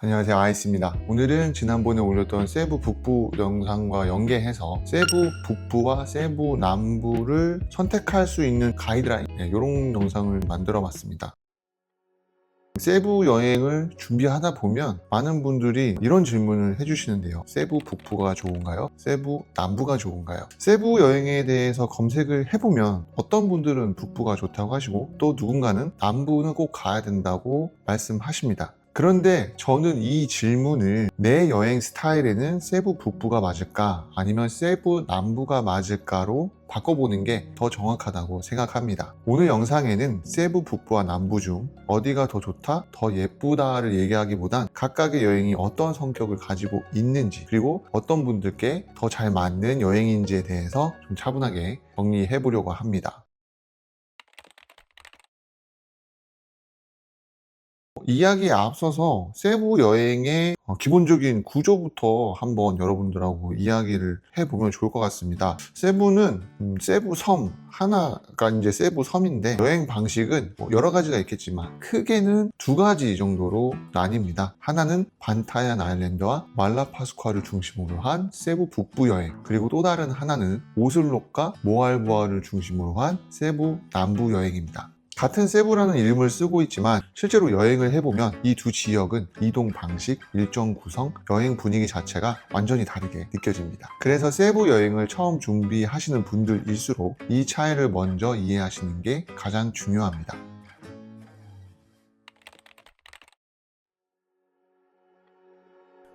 안녕하세요, 아이스입니다. 오늘은 지난번에 올렸던 세부 북부 영상과 연계해서 세부 북부와 세부 남부를 선택할 수 있는 가이드라인, 이런 영상을 만들어 봤습니다. 세부 여행을 준비하다 보면 많은 분들이 이런 질문을 해주시는데요. 세부 북부가 좋은가요? 세부 남부가 좋은가요? 세부 여행에 대해서 검색을 해보면 어떤 분들은 북부가 좋다고 하시고 또 누군가는 남부는 꼭 가야 된다고 말씀하십니다. 그런데 저는 이 질문을 내 여행 스타일에는 세부 북부가 맞을까 아니면 세부 남부가 맞을까로 바꿔보는 게 더 정확하다고 생각합니다. 오늘 영상에는 세부 북부와 남부 중 어디가 더 좋다, 더 예쁘다를 얘기하기보단 각각의 여행이 어떤 성격을 가지고 있는지, 그리고 어떤 분들께 더 잘 맞는 여행인지에 대해서 좀 차분하게 정리해 보려고 합니다. 이야기에 앞서서 세부 여행의 기본적인 구조부터 한번 여러분들하고 이야기를 해보면 좋을 것 같습니다. 세부는 세부 섬 하나가 이제 세부 섬인데, 여행 방식은 여러 가지가 있겠지만 크게는 두 가지 정도로 나뉩니다. 하나는 반타얀 아일랜드와 말라파스쿠아를 중심으로 한 세부 북부 여행, 그리고 또 다른 하나는 오슬로과 모알보아를 중심으로 한 세부 남부 여행입니다. 같은 세부라는 이름을 쓰고 있지만 실제로 여행을 해보면 이 두 지역은 이동 방식, 일정 구성, 여행 분위기 자체가 완전히 다르게 느껴집니다. 그래서 세부 여행을 처음 준비하시는 분들일수록 이 차이를 먼저 이해하시는 게 가장 중요합니다.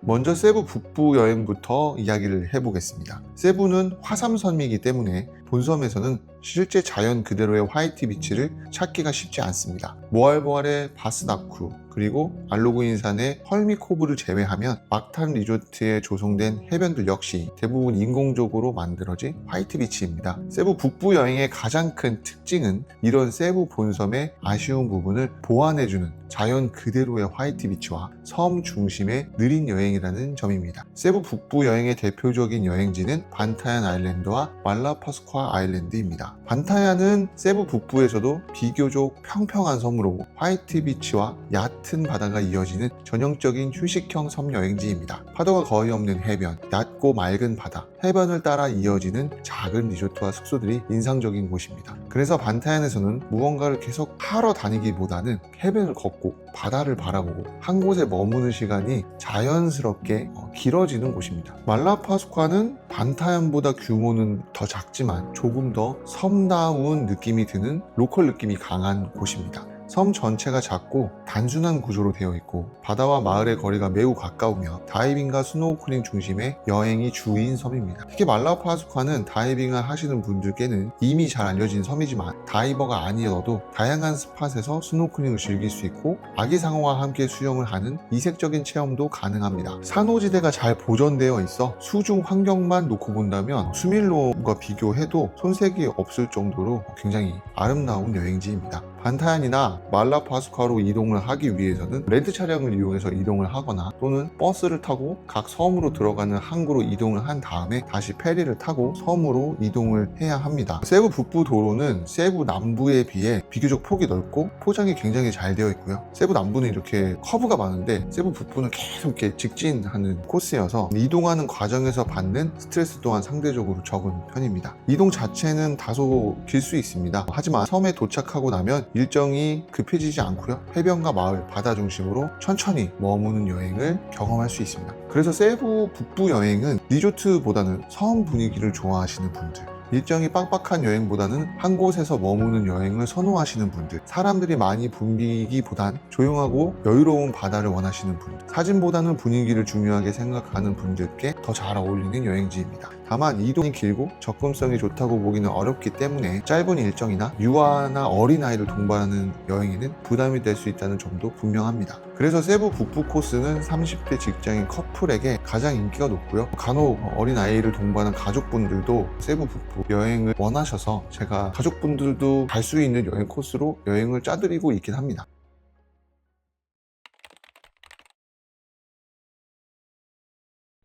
먼저 세부 북부 여행부터 이야기를 해보겠습니다. 세부는 화산섬이기 때문에 본섬에서는 실제 자연 그대로의 화이트 비치를 찾기가 쉽지 않습니다. 모알보알의 바스나쿠, 그리고 알로그인산의 헐미코브를 제외하면 막탄 리조트에 조성된 해변들 역시 대부분 인공적으로 만들어진 화이트 비치입니다. 세부 북부 여행의 가장 큰 특징은 이런 세부 본섬의 아쉬운 부분을 보완해주는 자연 그대로의 화이트 비치와 섬 중심의 느린 여행이라는 점입니다. 세부 북부 여행의 대표적인 여행지는 반타얀 아일랜드와 말라파스쿠아 아일랜드입니다. 반타얀은 세부 북부에서도 비교적 평평한 섬으로 화이트 비치와 얕은 바다가 이어지는 전형적인 휴식형 섬 여행지입니다. 파도가 거의 없는 해변, 얕고 맑은 바다, 해변을 따라 이어지는 작은 리조트와 숙소들이 인상적인 곳입니다. 그래서 반타얀에서는 무언가를 계속 하러 다니기보다는 해변을 걷고 바다를 바라보고 한 곳에 머무는 시간이 자연스럽게 길어지는 곳입니다. 말라파스쿠아는 반타얀보다 규모는 더 작지만 조금 더 섬다운 느낌이 드는 로컬 느낌이 강한 곳입니다. 섬 전체가 작고 단순한 구조로 되어 있고 바다와 마을의 거리가 매우 가까우며 다이빙과 스노우클링 중심의 여행이 주인 섬입니다. 특히 말라파스쿠아는 다이빙을 하시는 분들께는 이미 잘 알려진 섬이지만 다이버가 아니어도 다양한 스팟에서 스노우클링을 즐길 수 있고 아기상어와 함께 수영을 하는 이색적인 체험도 가능합니다. 산호지대가 잘 보존되어 있어 수중 환경만 놓고 본다면 수밀로과 비교해도 손색이 없을 정도로 굉장히 아름다운 여행지입니다. 반타얀이나 말라파스쿠아로 이동을 하기 위해서는 렌트 차량을 이용해서 이동을 하거나 또는 버스를 타고 각 섬으로 들어가는 항구로 이동을 한 다음에 다시 페리를 타고 섬으로 이동을 해야 합니다. 세부 북부 도로는 세부 남부에 비해 비교적 폭이 넓고 포장이 굉장히 잘 되어 있고요. 세부 남부는 이렇게 커브가 많은데 세부 북부는 계속 이렇게 직진하는 코스여서 이동하는 과정에서 받는 스트레스 또한 상대적으로 적은 편입니다. 이동 자체는 다소 길 수 있습니다. 하지만 섬에 도착하고 나면 일정이 급해지지 않고요. 해변과 마을, 바다 중심으로 천천히 머무는 여행을 경험할 수 있습니다. 그래서 세부 북부 여행은 리조트보다는 섬 분위기를 좋아하시는 분들, 일정이 빡빡한 여행보다는 한 곳에서 머무는 여행을 선호하시는 분들, 사람들이 많이 붐비기보단 조용하고 여유로운 바다를 원하시는 분들, 사진보다는 분위기를 중요하게 생각하는 분들께 더 잘 어울리는 여행지입니다. 다만 이동이 길고 접근성이 좋다고 보기는 어렵기 때문에 짧은 일정이나 유아나 어린아이를 동반하는 여행에는 부담이 될 수 있다는 점도 분명합니다. 그래서 세부 북부 코스는 30대 직장인 커플에게 가장 인기가 높고요. 간혹 어린아이를 동반한 가족분들도 세부 북부 여행을 원하셔서 제가 가족분들도 갈 수 있는 여행 코스로 여행을 짜드리고 있긴 합니다.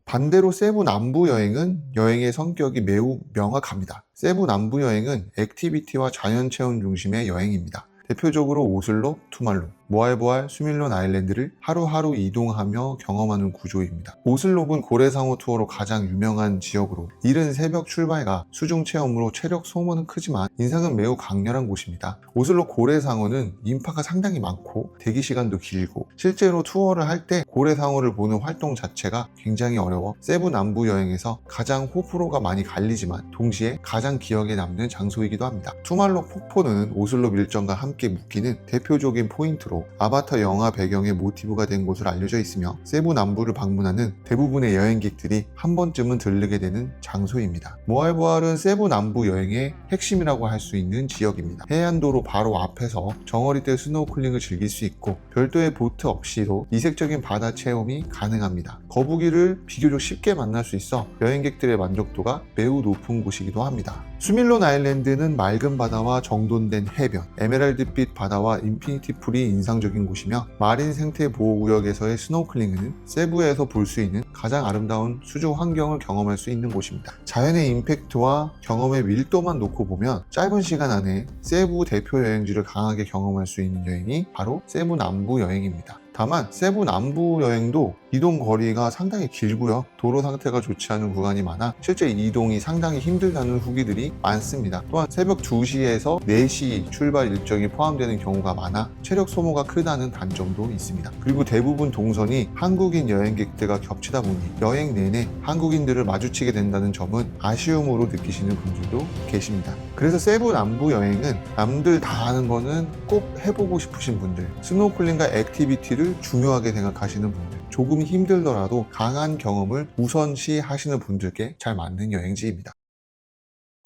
반대로 세부 남부 여행은 여행의 성격이 매우 명확합니다. 세부 남부 여행은 액티비티와 자연 체험 중심의 여행입니다. 대표적으로 오슬로, 투말루, 모알보알, 수밀론 아일랜드를 하루하루 이동하며 경험하는 구조입니다. 오슬롭은 고래상어 투어로 가장 유명한 지역으로 이른 새벽 출발과 수중 체험으로 체력 소모는 크지만 인상은 매우 강렬한 곳입니다. 오슬롭 고래상어는 인파가 상당히 많고 대기 시간도 길고 실제로 투어를 할 때 고래상어를 보는 활동 자체가 굉장히 어려워 세부 남부 여행에서 가장 호불호가 많이 갈리지만 동시에 가장 기억에 남는 장소이기도 합니다. 투말록 폭포는 오슬롭 일정과 함께 묶이는 대표적인 포인트로 아바타 영화 배경의 모티브가 된 곳으로 알려져 있으며 세부 남부를 방문하는 대부분의 여행객들이 한 번쯤은 들르게 되는 장소입니다. 모알보알은 세부 남부 여행의 핵심이라고 할 수 있는 지역입니다. 해안도로 바로 앞에서 정어리대 스노우클링을 즐길 수 있고 별도의 보트 없이도 이색적인 바다 체험이 가능합니다. 거북이를 비교적 쉽게 만날 수 있어 여행객들의 만족도가 매우 높은 곳이기도 합니다. 수밀론 아일랜드는 맑은 바다와 정돈된 해변, 에메랄드빛 바다와 인피니티 풀이 인상적인 곳이며 마린 생태 보호구역에서의 스노클링은 세부에서 볼 수 있는 가장 아름다운 수조 환경을 경험할 수 있는 곳입니다. 자연의 임팩트와 경험의 밀도만 놓고 보면 짧은 시간 안에 세부 대표 여행지를 강하게 경험할 수 있는 여행이 바로 세부 남부 여행입니다. 다만 세부 남부 여행도 이동 거리가 상당히 길고요. 도로 상태가 좋지 않은 구간이 많아 실제 이동이 상당히 힘들다는 후기들이 많습니다. 또한 새벽 2시에서 4시 출발 일정이 포함되는 경우가 많아 체력 소모가 크다는 단점도 있습니다. 그리고 대부분 동선이 한국인 여행객들과 겹치다 보니 여행 내내 한국인들을 마주치게 된다는 점은 아쉬움으로 느끼시는 분들도 계십니다. 그래서 세부 남부 여행은 남들 다 하는 거는 꼭 해보고 싶으신 분들, 스노클링과 액티비티를 중요하게 생각하시는 분들, 조금 힘들더라도 강한 경험을 우선시 하시는 분들께 잘 맞는 여행지입니다.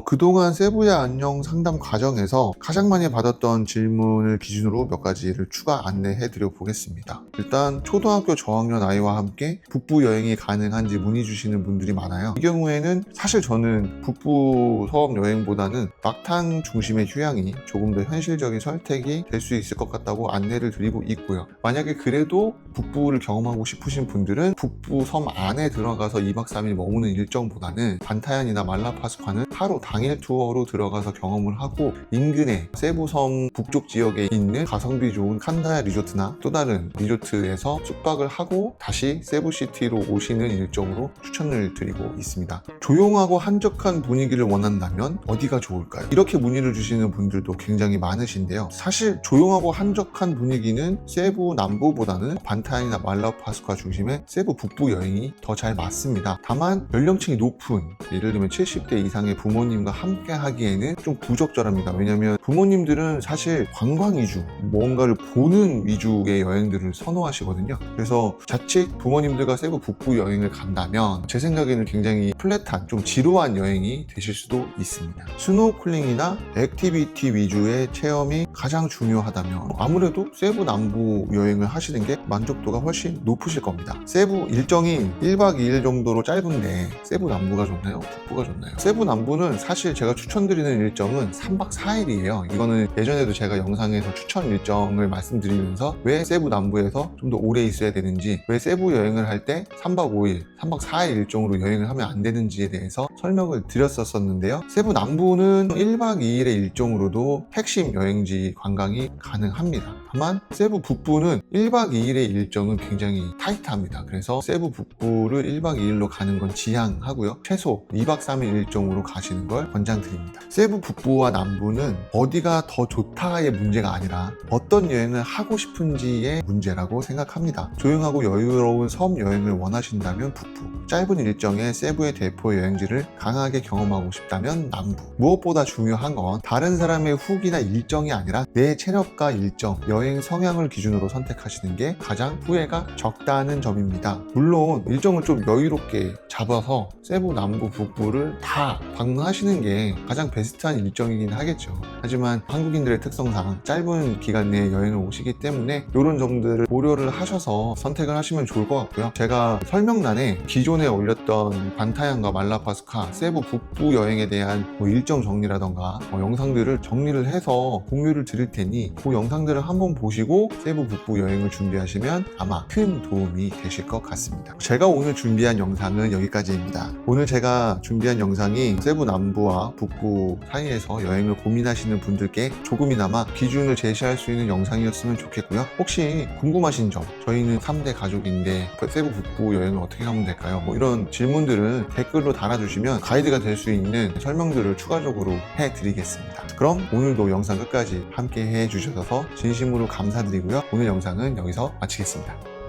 그동안 세부야 안녕 상담 과정에서 가장 많이 받았던 질문을 기준으로 몇 가지를 추가 안내해 드려 보겠습니다. 일단 초등학교 저학년 아이와 함께 북부 여행이 가능한지 문의 주시는 분들이 많아요. 이 경우에는 사실 저는 북부 섬 여행보다는 막탄 중심의 휴양이 조금 더 현실적인 선택이 될 수 있을 것 같다고 안내를 드리고 있고요. 만약에 그래도 북부를 경험하고 싶으신 분들은 북부 섬 안에 들어가서 2박 3일 머무는 일정보다는 반타얀이나 말라파스카는 하루 당일 투어로 들어가서 경험을 하고 인근의 세부섬 북쪽 지역에 있는 가성비 좋은 칸다야 리조트나 또 다른 리조트에서 숙박을 하고 다시 세부시티로 오시는 일정으로 추천을 드리고 있습니다. 조용하고 한적한 분위기를 원한다면 어디가 좋을까요? 이렇게 문의를 주시는 분들도 굉장히 많으신데요. 사실 조용하고 한적한 분위기는 세부 남부보다는 반타얀이나 말라파스카 중심의 세부 북부 여행이 더 잘 맞습니다. 다만 연령층이 높은 예를 들면 70대 이상의 부모님과 함께 하기에는 좀 부적절합니다. 왜냐하면 부모님들은 사실 관광 위주, 뭔가를 보는 위주의 여행들을 선호하시거든요. 그래서 자칫 부모님들과 세부 북부 여행을 간다면 제 생각에는 굉장히 플랫한, 좀 지루한 여행이 되실 수도 있습니다. 스노클링이나 액티비티 위주의 체험이 가장 중요하다면 아무래도 세부 남부 여행을 하시는 게 만족도가 훨씬 높으실 겁니다. 세부 일정이 1박 2일 정도로 짧은데 세부 남부가 좋나요? 북부가 좋나요? 세부 남부는 사실 제가 추천드리는 일정은 3박 4일이에요. 이거는 예전에도 제가 영상에서 추천 일정을 말씀드리면서 왜 세부 남부에서 좀 더 오래 있어야 되는지, 왜 세부 여행을 할 때 3박 5일, 3박 4일 일정으로 여행을 하면 안 되는지에 대해서 설명을 드렸었는데요. 세부 남부는 1박 2일의 일정으로도 핵심 여행지 관광이 가능합니다. 다만 세부 북부는 1박 2일의 일정은 굉장히 타이트합니다. 그래서 세부 북부를 1박 2일로 가는 건 지양하고요. 최소 2박 3일 일정으로 가시는 걸 권장드립니다. 세부 북부와 남부는 어디가 더 좋다의 문제가 아니라 어떤 여행을 하고 싶은지의 문제라고 생각합니다. 조용하고 여유로운 섬 여행을 원하신다면 북부, 짧은 일정의 세부의 대표 여행지를 강하게 경험하고 싶다면 남부. 무엇보다 중요한 건 다른 사람의 후기나 일정이 아니라 내 체력과 일정, 여행 성향을 기준으로 선택하시는 게 가장 후회가 적다는 점입니다. 물론 일정을 좀 여유롭게 잡아서 세부, 남부, 북부를 다 방문하시는 게 가장 베스트한 일정이긴 하겠죠. 하지만 한국인들의 특성상 짧은 기간 내에 여행을 오시기 때문에 이런 점들을 고려를 하셔서 선택을 하시면 좋을 것 같고요. 제가 설명란에 기존에 올렸던 반타얀과 말라파스카, 세부 북부 여행에 대한 일정 정리라던가 영상들을 정리를 해서 공유를 드릴 테니 그 영상들을 한번 보시고 세부 북부 여행을 준비하시면 아마 큰 도움이 되실 것 같습니다. 제가 오늘 준비한 영상은 여기까지 여기까지입니다. 오늘 제가 준비한 영상이 세부 남부와 북부 사이에서 여행을 고민하시는 분들께 조금이나마 기준을 제시할 수 있는 영상이었으면 좋겠고요. 혹시 궁금하신 점, 저희는 3대 가족인데 세부 북부 여행을 어떻게 가면 될까요? 뭐 이런 질문들은 댓글로 달아주시면 가이드가 될 수 있는 설명들을 추가적으로 해드리겠습니다. 그럼 오늘도 영상 끝까지 함께 해주셔서 진심으로 감사드리고요. 오늘 영상은 여기서 마치겠습니다.